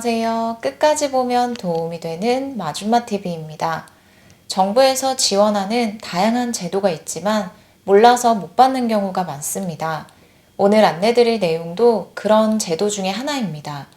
안녕하세요. 끝까지 보면 도움이 되는 마줌마TV입니다. 정부에서 지원하는 다양한 제도가 있지만 몰라서 못 받는 경우가 많습니다. 오늘 안내드릴 내용도 그런 제도 중에 하나입니다.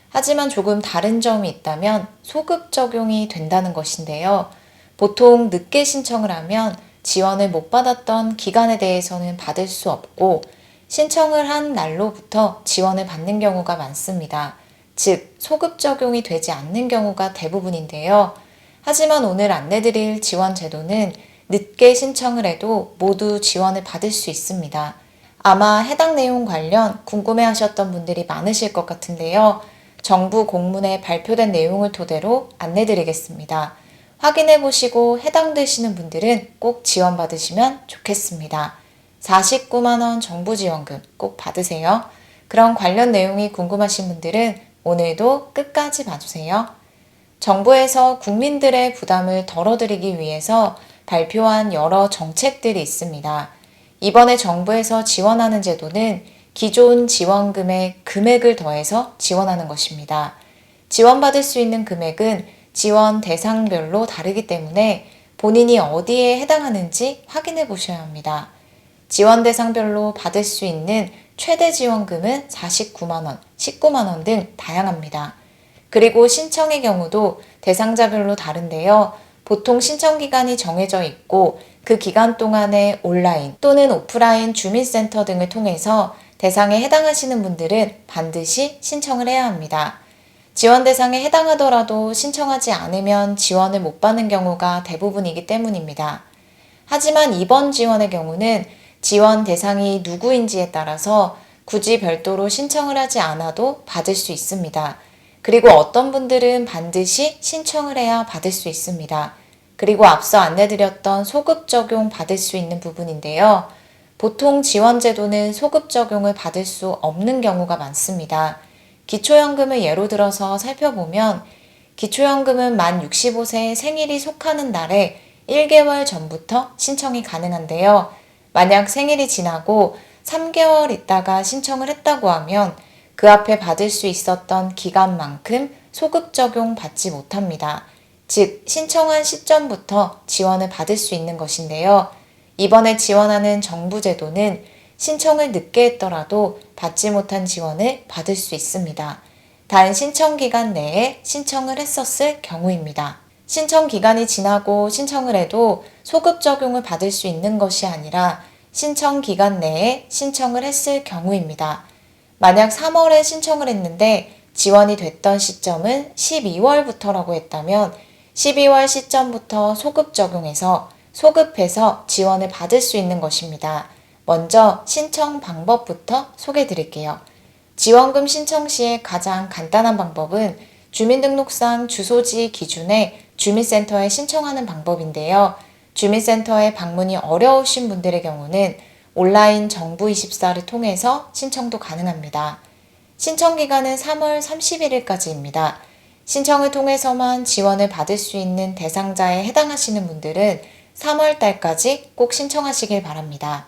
하지만 조금 다른 점이 있다면 소급 적용이 된다는 것인데요. 보통 늦게 신청을 하면 지원을 못 받았던 기간에 대해서는 받을 수 없고 신청을 한 날로부터 지원을 받는 경우가 많습니다. 즉, 소급 적용이 되지 않는 경우가 대부분인데요. 하지만 오늘 안내드릴 지원 제도는 늦게 신청을 해도 모두 지원을 받을 수 있습니다. 아마 해당 내용 관련 궁금해 하셨던 분들이 많으실 것 같은데요. 정부 공문에 발표된 내용을 토대로 안내드리겠습니다. 확인해 보시고 해당되시는 분들은 꼭 지원받으시면 좋겠습니다. 49만원 정부 지원금 꼭 받으세요. 그런 관련 내용이 궁금하신 분들은 오늘도 끝까지 봐주세요. 정부에서 국민들의 부담을 덜어드리기 위해서 발표한 여러 정책들이 있습니다. 이번에 정부에서 지원하는 제도는 기존 지원금의 금액을 더해서 지원하는 것입니다. 지원받을 수 있는 금액은 지원 대상별로 다르기 때문에 본인이 어디에 해당하는지 확인해 보셔야 합니다. 지원 대상별로 받을 수 있는 최대 지원금은 49만원, 19만원 등 다양합니다. 그리고 신청의 경우도 대상자별로 다른데요. 보통 신청 기간이 정해져 있고 그 기간 동안에 온라인 또는 오프라인 주민센터 등을 통해서 대상에 해당하시는 분들은 반드시 신청을 해야 합니다. 지원 대상에 해당하더라도 신청하지 않으면 지원을 못 받는 경우가 대부분이기 때문입니다. 하지만 이번 지원의 경우는 지원 대상이 누구인지에 따라서 굳이 별도로 신청을 하지 않아도 받을 수 있습니다. 그리고 어떤 분들은 반드시 신청을 해야 받을 수 있습니다. 그리고 앞서 안내드렸던 소급 적용 받을 수 있는 부분인데요. 보통 지원 제도는 소급 적용을 받을 수 없는 경우가 많습니다. 기초연금을 예로 들어서 살펴보면 기초연금은 만 65세 생일이 속하는 날에 1개월 전부터 신청이 가능한데요. 만약 생일이 지나고 3개월 있다가 신청을 했다고 하면 그 앞에 받을 수 있었던 기간만큼 소급 적용 받지 못합니다. 즉, 신청한 시점부터 지원을 받을 수 있는 것인데요. 이번에 지원하는 정부 제도는 신청을 늦게 했더라도 받지 못한 지원을 받을 수 있습니다. 단 신청 기간 내에 신청을 했었을 경우입니다. 신청 기간이 지나고 신청을 해도 소급 적용을 받을 수 있는 것이 아니라 신청 기간 내에 신청을 했을 경우입니다. 만약 3월에 신청을 했는데 지원이 됐던 시점은 12월부터라고 했다면 12월 시점부터 소급 적용해서 소급해서 지원을 받을 수 있는 것입니다. 먼저 신청 방법부터 소개해 드릴게요. 지원금 신청 시의 가장 간단한 방법은 주민등록상 주소지 기준의 주민센터에 신청하는 방법인데요. 주민센터에 방문이 어려우신 분들의 경우는 온라인 정부24를 통해서 신청도 가능합니다. 신청 기간은 3월 31일까지입니다. 신청을 통해서만 지원을 받을 수 있는 대상자에 해당하시는 분들은 3월 달까지 꼭 신청하시길 바랍니다.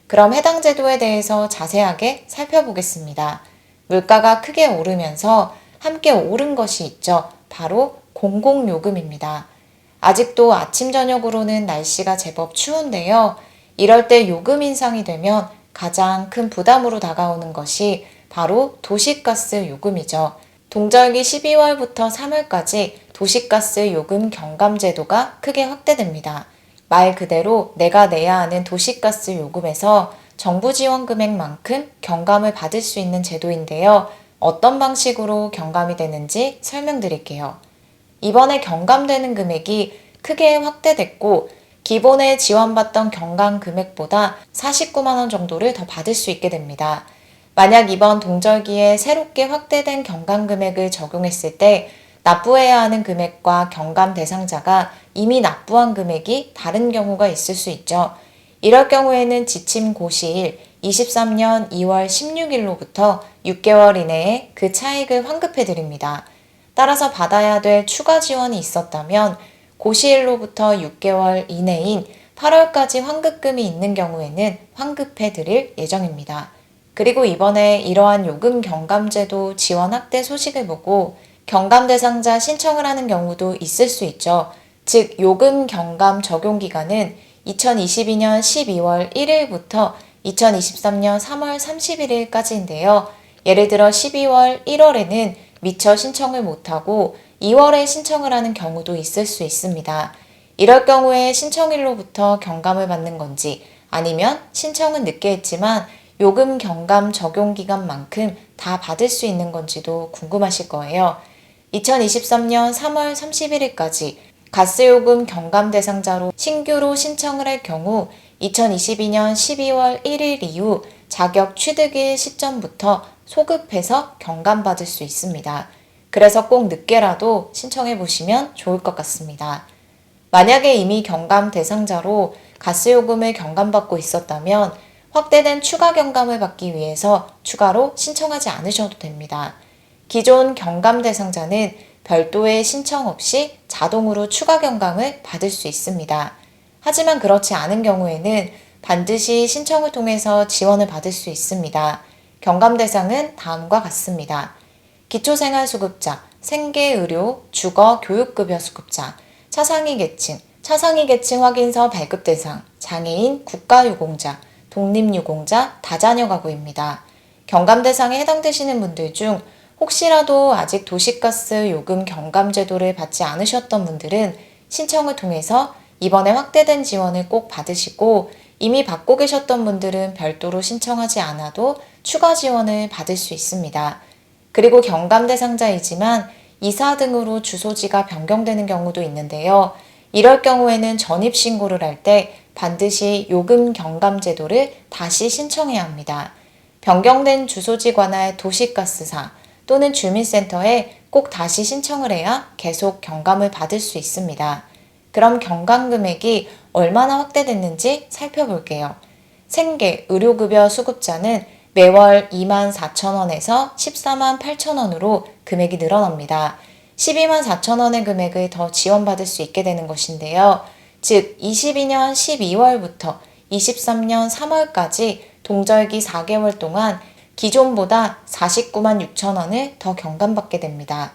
그럼 해당 제도에 대해서 자세하게 살펴보겠습니다. 물가가 크게 오르면서 함께 오른 것이 있죠. 바로 공공요금입니다. 아직도 아침 저녁으로는 날씨가 제법 추운데요. 이럴 때 요금 인상이 되면 가장 큰 부담으로 다가오는 것이 바로 도시가스 요금이죠. 동절기 12월부터 3월까지 도시가스 요금 경감 제도가 크게 확대됩니다. 말 그대로 내가 내야 하는 도시가스 요금에서 정부 지원 금액만큼 경감을 받을 수 있는 제도인데요. 어떤 방식으로 경감이 되는지 설명드릴게요. 이번에 경감되는 금액이 크게 확대됐고 기본에 지원받던 경감 금액보다 49만원 정도를 더 받을 수 있게 됩니다. 만약 이번 동절기에 새롭게 확대된 경감 금액을 적용했을 때 납부해야 하는 금액과 경감 대상자가 이미 납부한 금액이 다른 경우가 있을 수 있죠. 이럴 경우에는 지침 고시일 23년 2월 16일로부터 6개월 이내에 그 차익을 환급해 드립니다. 따라서 받아야 될 추가 지원이 있었다면 고시일로부터 6개월 이내인 8월까지 환급금이 있는 경우에는 환급해 드릴 예정입니다. 그리고 이번에 이러한 요금 경감제도 지원 확대 소식을 보고 경감 대상자 신청을 하는 경우도 있을 수 있죠. 즉, 요금 경감 적용 기간은 2022년 12월 1일부터 2023년 3월 31일까지인데요. 예를 들어 12월 1월에는 미처 신청을 못하고 2월에 신청을 하는 경우도 있을 수 있습니다. 이럴 경우에 신청일로부터 경감을 받는 건지 아니면 신청은 늦게 했지만 요금 경감 적용 기간만큼 다 받을 수 있는 건지도 궁금하실 거예요. 2023년 3월 31일까지 가스요금 경감 대상자로 신규로 신청을 할 경우 2022년 12월 1일 이후 자격 취득일 시점부터 소급해서 경감받을 수 있습니다. 그래서 꼭 늦게라도 신청해 보시면 좋을 것 같습니다. 만약에 이미 경감 대상자로 가스요금을 경감받고 있었다면 확대된 추가 경감을 받기 위해서 추가로 신청하지 않으셔도 됩니다. 기존 경감 대상자는 별도의 신청 없이 자동으로 추가 경감을 받을 수 있습니다. 하지만 그렇지 않은 경우에는 반드시 신청을 통해서 지원을 받을 수 있습니다. 경감 대상은 다음과 같습니다. 기초생활수급자, 생계의료, 주거, 교육급여 수급자, 차상위 계층 확인서 발급 대상, 장애인, 국가유공자, 독립유공자, 다자녀 가구입니다. 경감 대상에 해당되시는 분들 중 혹시라도 아직 도시가스 요금 경감 제도를 받지 않으셨던 분들은 신청을 통해서 이번에 확대된 지원을 꼭 받으시고 이미 받고 계셨던 분들은 별도로 신청하지 않아도 추가 지원을 받을 수 있습니다. 그리고 경감 대상자이지만 이사 등으로 주소지가 변경되는 경우도 있는데요. 이럴 경우에는 전입신고를 할 때 반드시 요금 경감 제도를 다시 신청해야 합니다. 변경된 주소지 관할 도시가스사 또는 주민센터에 꼭 다시 신청을 해야 계속 경감을 받을 수 있습니다. 그럼 경감 금액이 얼마나 확대됐는지 살펴볼게요. 생계, 의료급여 수급자는 매월 24,000원에서 148,000원으로 금액이 늘어납니다. 124,000원의 금액을 더 지원받을 수 있게 되는 것인데요. 즉 22년 12월부터 23년 3월까지 동절기 4개월 동안 기존보다 49만 6천원을 더 경감받게 됩니다.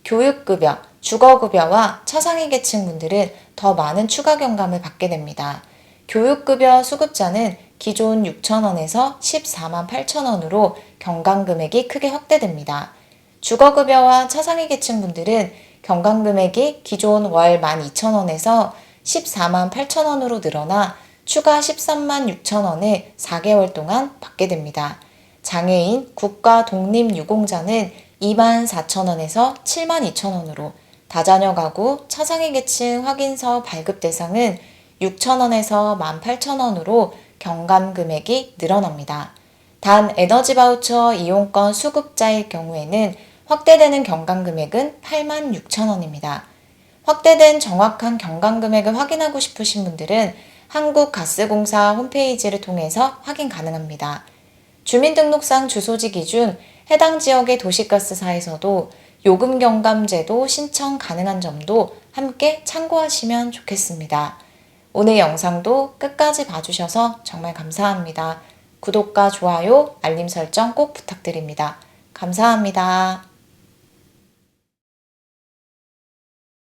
교육급여, 주거급여와 차상위 계층 분들은 더 많은 추가 경감을 받게 됩니다. 교육급여 수급자는 기존 6천원에서 14만 8천원으로 경감 금액이 크게 확대됩니다. 주거급여와 차상위 계층 분들은 경감 금액이 기존 월 12,000원에서 14만 8천원으로 늘어나 추가 13만 6천원을 4개월 동안 받게 됩니다. 장애인, 국가 독립유공자는 2만 4천원에서 7만 2천원으로, 다자녀 가구, 차상위 계층 확인서 발급 대상은 6천원에서 1만 8천원으로 경감 금액이 늘어납니다. 단 에너지 바우처 이용권 수급자일 경우에는 확대되는 경감 금액은 8만 6천원입니다. 확대된 정확한 경감 금액을 확인하고 싶으신 분들은 한국가스공사 홈페이지를 통해서 확인 가능합니다. 주민등록상 주소지 기준 해당 지역의 도시가스사에서도 요금 경감제도 신청 가능한 점도 함께 참고하시면 좋겠습니다. 오늘 영상도 끝까지 봐주셔서 정말 감사합니다. 구독과 좋아요, 알림 설정 꼭 부탁드립니다. 감사합니다.